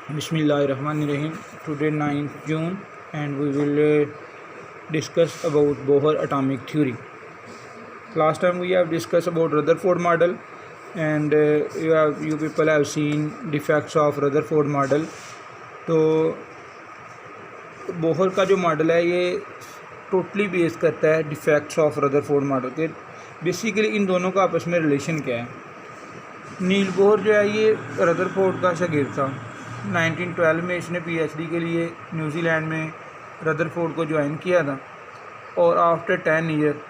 Bismillahirrahmanirrahim. Today 9th June and we will discuss about Bohr atomic theory. Last time we have discussed about Rutherford model and you people have seen defects of Rutherford model. तो Bohr का जो model है ये totally base करता है defects of Rutherford model के। Basically इन दोनों का आपस में रिलेशन क्या है। नील बोहर जो है ये रदरफोर्ड का शागिर्द था। 1912 में इसने पीएचडी के लिए न्यूजीलैंड में रदरफोर्ड को ज्वाइन किया था और आफ्टर 10 ईयर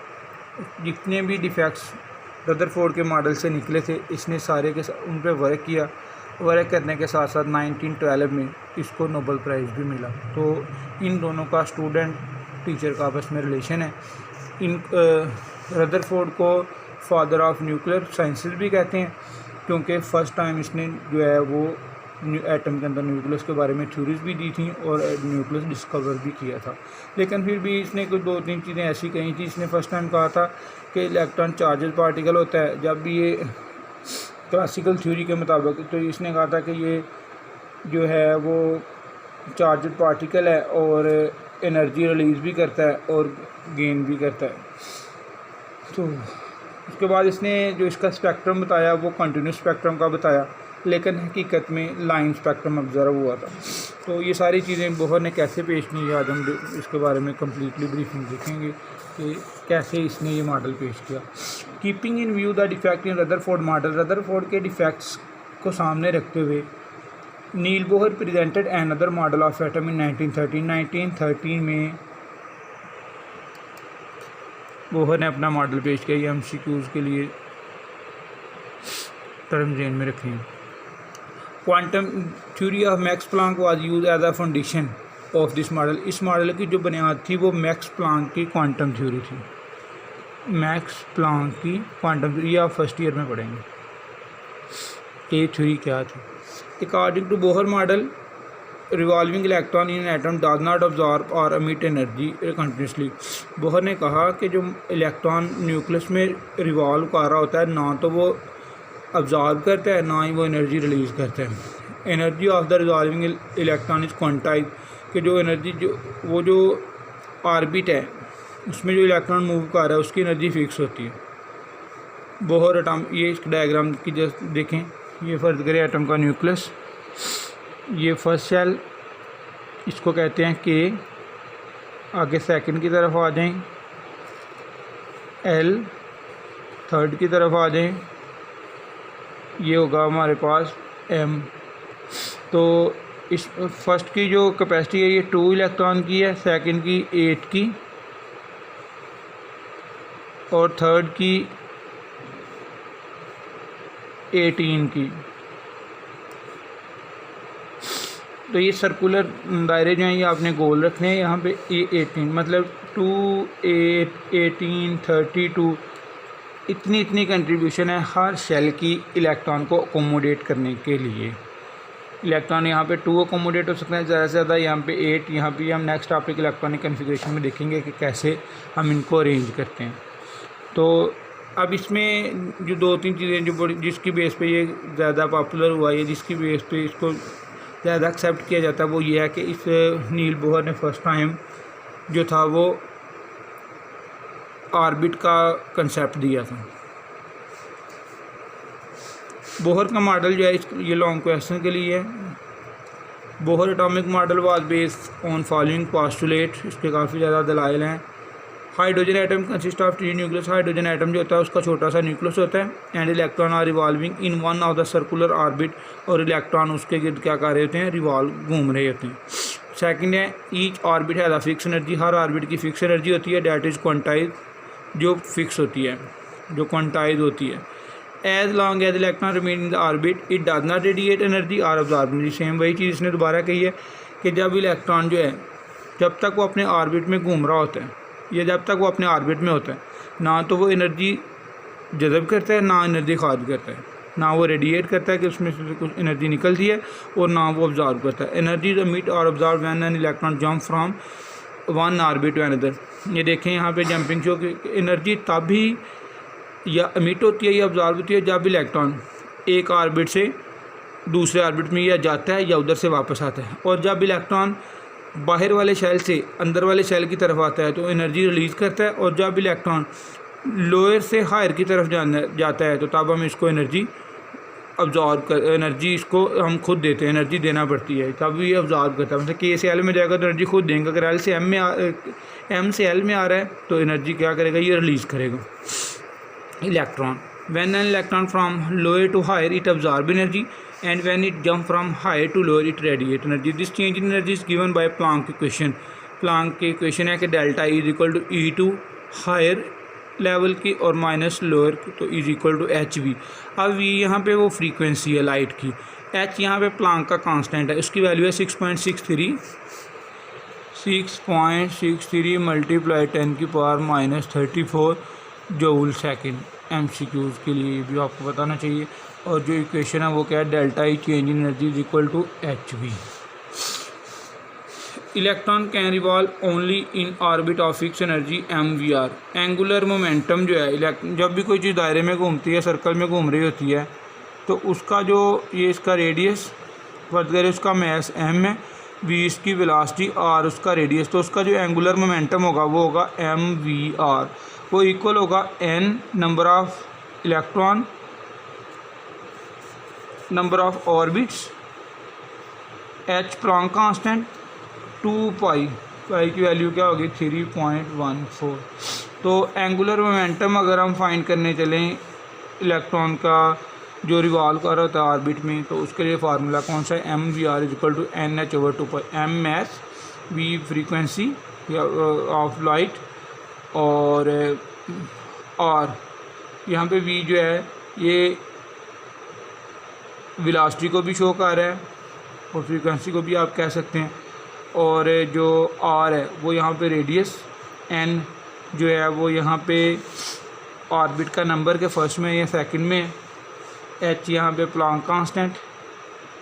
जितने भी डिफेक्ट्स रदरफोर्ड के मॉडल से निकले थे इसने सारे के उन पर वर्क किया। वर्क करने के साथ साथ 1912 में इसको नोबेल प्राइज़ भी मिला। तो इन दोनों का स्टूडेंट टीचर का आपस में रिलेशन है। इन रदरफोर्ड को फादर ऑफ न्यूक्लियर साइंसेस भी कहते हैं क्योंकि फ़र्स्ट टाइम इसने जो है वो एटम के अंदर न्यूक्लियस के बारे में थ्योरीज भी दी थी और न्यूक्लियस डिस्कवर भी किया था। लेकिन फिर भी इसने कुछ 2-3 चीज़ें ऐसी कही थी। इसने फर्स्ट टाइम कहा था कि इलेक्ट्रॉन चार्जेस पार्टिकल होता है। जब भी ये क्लासिकल थ्योरी के मुताबिक तो इसने कहा था कि ये जो है वो चार्जड पार्टिकल है और एनर्जी रिलीज़ भी करता है और गेन भी करता है। तो उसके बाद इसने जो इसका स्पेक्ट्रम बताया वो कंटिन्यूस स्पेक्ट्रम का बताया, लेकिन हकीकत में लाइन स्पेक्ट्रम ऑब्जर्व हुआ था। तो ये सारी चीज़ें बोहर ने कैसे पेश की आज हम इसके बारे में कम्प्लीटली ब्रीफिंग देखेंगे कि कैसे इसने ये मॉडल पेश किया। Keeping in view the defect in Rutherford model, Rutherford के डिफेक्ट्स को सामने रखते हुए Niels Bohr presented another model of atom in 1913 में बोहर ने अपना मॉडल पेश किया। ये MCQs के लिए टर्म जेन में रखें। Quantum theory of Max Planck was use as a foundation of this model. इस मॉडल की जो बुनियाद थी वो मैक्स प्लांक की क्वांटम थ्योरी थी। मैक्स प्लांक की क्वांटम थ्योरी आप फर्स्ट ईयर में पढ़ेंगे कि थ्योरी क्या थी। According to Bohr model revolving electron in atom does not absorb और एमिट एनर्जी कंटिन्यूसली। बोहर ने कहा कि जो इलेक्ट्रॉन न्यूक्लियस में रिवॉल्व कर रहा होता है ना तो वो अब्जॉर्ब करता है ना ही वो एनर्जी रिलीज़ करता है। Energy of the resolving electron is quantize कि जो एनर्जी जो ऑर्बिट है उसमें जो इलेक्ट्रॉन मूव कर रहा है उसकी एनर्जी फिक्स होती है। बोहर एटम ये इस डायग्राम की जस्ट देखें। ये फर्ज करें एटम का न्यूक्लियस, ये फर्स्ट सेल इसको कहते हैं के। आगे सेकंड की तरफ आ जाएं L, थर्ड की तरफ आ जाएं ये होगा हमारे पास M। तो इस फर्स्ट की जो कैपेसिटी है ये 2 इलेक्ट्रॉन की है, सेकंड की 8 की और थर्ड की 18 की। तो ये सर्कुलर दायरे जो हैं ये आपने गोल रखने हैं। यहाँ पे ये 18 मतलब 2, 8, 18, 32 इतनी कंट्रीब्यूशन है हर सेल की इलेक्ट्रॉन को अकोमोडेट करने के लिए। इलेक्ट्रॉन यहाँ पे 2 अकोमोडेट हो सकते हैं ज़्यादा से ज़्यादा, यहाँ पे 8। यहाँ पे हम नेक्स्ट टॉपिक इलेक्ट्रॉनिक कन्फिग्रेशन में देखेंगे कि कैसे हम इनको अरेंज करते हैं। तो अब इसमें जो 2-3 चीज़ें जो बड़ी जिसकी बेस पे ये ज़्यादा पॉपुलर हुआ है, जिसकी बेस पे इसको ज़्यादा एक्सेप्ट किया जाता है वो ये है कि इस नील बोहर ने फर्स्ट टाइम जो था वो ऑर्बिट का कंसेप्ट दिया था। बोहर का मॉडल जो है ये लॉन्ग क्वेश्चन के लिए है। Bohr atomic model was based on following postulate. इसके काफ़ी ज़्यादा दलाइल हैं। Hydrogen atom consist of 3 nucleus. Hydrogen atom जो होता है उसका छोटा सा न्यूक्लियस होता है and electron are revolving in one of the circular orbit और इलेक्ट्रॉन उसके गिर्द क्या कर रहे होते हैं, रिवॉल्व घूम रहे होते हैं। सेकंड है each orbit has a fix energy. हर ऑर्बिट की फिक्स एनर्जी होती है डैट इज़ क्वांटाइज जो फिक्स होती है, जो क्वांटाइज होती है। As long as electron remain in the orbit it does not radiate energy और अब्जॉर्ब एनर्जी। सेम वही चीज़ इसने दोबारा कही है कि जब इलेक्ट्रॉन जो है जब तक वो अपने ऑर्बिट में घूम रहा होता है या जब तक वो अपने ऑर्बिट में होता है ना तो वो एनर्जी जज़ब करता है ना एनर्जी खारिज करता है, ना वो रेडिएट करता है कि उसमें से कुछ एनर्जी निकलती है और ना वो ऑब्जॉर्व करता है। एनर्जी एमिट और absorb when an electron jump from one orbit to another. ये देखें यहाँ पे जंपिंग शो की एनर्जी तभी या एमिट होती है या ऑब्जॉर्व होती है जब इलेक्ट्रॉन एक ऑर्बिट से दूसरे ऑर्बिट में या जाता है या उधर से वापस आता है। और जब इलेक्ट्रॉन बाहर वाले शेल से अंदर वाले शेल की तरफ आता है तो एनर्जी रिलीज़ करता है, और जब इलेक्ट्रॉन लोअर से हायर की तरफ जाता है तो तब हम इसको एनर्जी अब्जॉर्ब कर, एनर्जी इसको हम खुद देते हैं, एनर्जी देना पड़ती है तब ये अब्जॉर्ब करता है। मतलब के से एल में जाएगा तो एनर्जी खुद देंगे, अगर एल से एम में एम से एल में आ रहा है तो एनर्जी क्या करेगा, ये रिलीज़ करेगा electron. When an electron from lower to higher it absorb energy, and when it jump from higher to lower it radiate energy. This change in energy is given by Planck equation. Planck की equation है कि delta is equal to E to higher level की और माइनस lower की, तो is equal to h v. अब v यहाँ पे वो फ्रीक्वेंसी है लाइट की, एच यहाँ पे प्लांक का कांस्टेंट है, उसकी वैल्यू है 6.63 मल्टीप्लाई 10⁻⁻34 जूल सेकेंड। MCQs के लिए भी आपको बताना चाहिए। और जो इक्वेशन है वो क्या है, delta E change in energy is equal to h v. Electron can revolve only in orbit of fix energy MVR। Angular momentum जो है, जब भी कोई चीज़ दायरे में घूमती है, सर्कल में घूम रही होती है, तो उसका जो ये इसका रेडियस फर्ज करें, उसका मैस m है, v इसकी वेलोसिटी r उसका रेडियस, तो उसका जो एंगुलर मोमेंटम होगा वो होगा MVR। वो इक्वल होगा n number of electron number of orbits, h Planck constant, 2 पाई की वैल्यू क्या होगी 3.14। तो एंगुलर मोमेंटम अगर हम फाइंड करने चलें इलेक्ट्रॉन का जो रिवॉल्व कर रहा होता है ऑर्बिट में, तो उसके लिए फार्मूला कौन सा है, MVR is equal to NH/2 m mass, v frequency of light, और r यहाँ पे v जो है ये वेलोसिटी को भी शो कर रहा है और फ्रीक्वेंसी को भी आप कह सकते हैं, और जो r है वो यहाँ पे रेडियस, n जो है वो यहाँ पे ऑर्बिट का नंबर के फर्स्ट में या सेकंड में, h यहाँ पे प्लांक कांस्टेंट,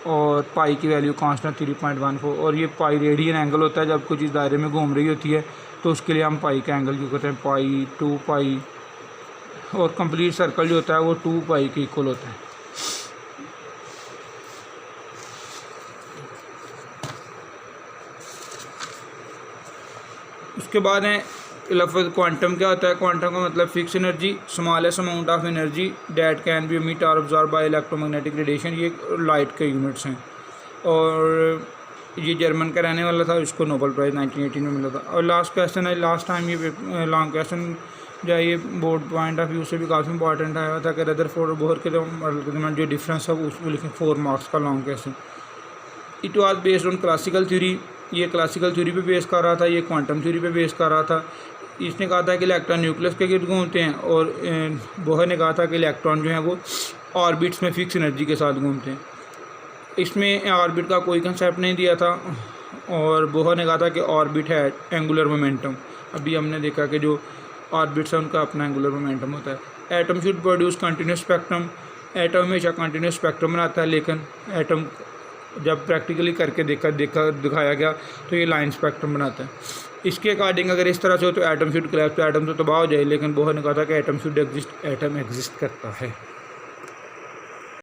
और पाई की वैल्यू कांस्टेंट 3.14। और ये पाई रेडियन एंगल होता है, जब कोई चीज़ दायरे में घूम रही होती है तो उसके लिए हम पाई का एंगल यूँ करते हैं, पाई 2 पाई, और कंप्लीट सर्कल जो होता है वो 2 पाई के इक्वल होता है। उसके बाद है लफ्ज़ क्वांटम। क्या होता है क्वांटम का मतलब fix energy, smallest amount of energy that can be emit और अब्जॉर्ब बाय इलेक्ट्रोमैग्नेटिक रेडिएशन। ये लाइट के यूनिट्स हैं, और ये जर्मन का रहने वाला था, इसको नोबेल प्राइज़ 1918 में मिला था। और लास्ट क्वेश्चन है, लास्ट टाइम ये लॉन्ग क्वेश्चन जो है ये बोर्ड पॉइंट ऑफ व्यू से भी काफ़ी इंपॉर्टेंट आया था कि रदरफोर्ड और बोहर के दरमियान जो डिफरेंस है उसको लिखें, 4 मार्क्स का long question. It was based on classical theory, ये क्लासिकल थ्योरी पे बेस कर रहा था, ये क्वांटम थ्योरी पे बेस कर रहा था। इसने कहा था कि इलेक्ट्रॉन न्यूक्लियस के गिर्द घूमते हैं, और बोहर ने कहा था कि इलेक्ट्रॉन जो है वो ऑर्बिट्स में फिक्स एनर्जी के साथ घूमते हैं। इसमें ऑर्बिट का कोई कंसेप्ट नहीं दिया था, और बोहर ने कहा था कि ऑर्बिट है एंगुलर मोमेंटम। अभी हमने देखा कि जो ऑर्बिट्स है उनका अपना एंगुलर मोमेंटम होता है। Atom should produce continuous spectrum, atom हमेशा कंटिन्यूस स्पेक्ट्रम बनाता है, लेकिन एटम जब प्रैक्टिकली करके दिखाया गया तो ये लाइन स्पेक्ट्रम बनाता है। इसके अकॉर्डिंग अगर इस तरह से हो तो एटम शुड कोलैप्स, तो एटम तो तबाह हो जाए, लेकिन बोहर ने कहा था कि atom should exist, atom exist करता है।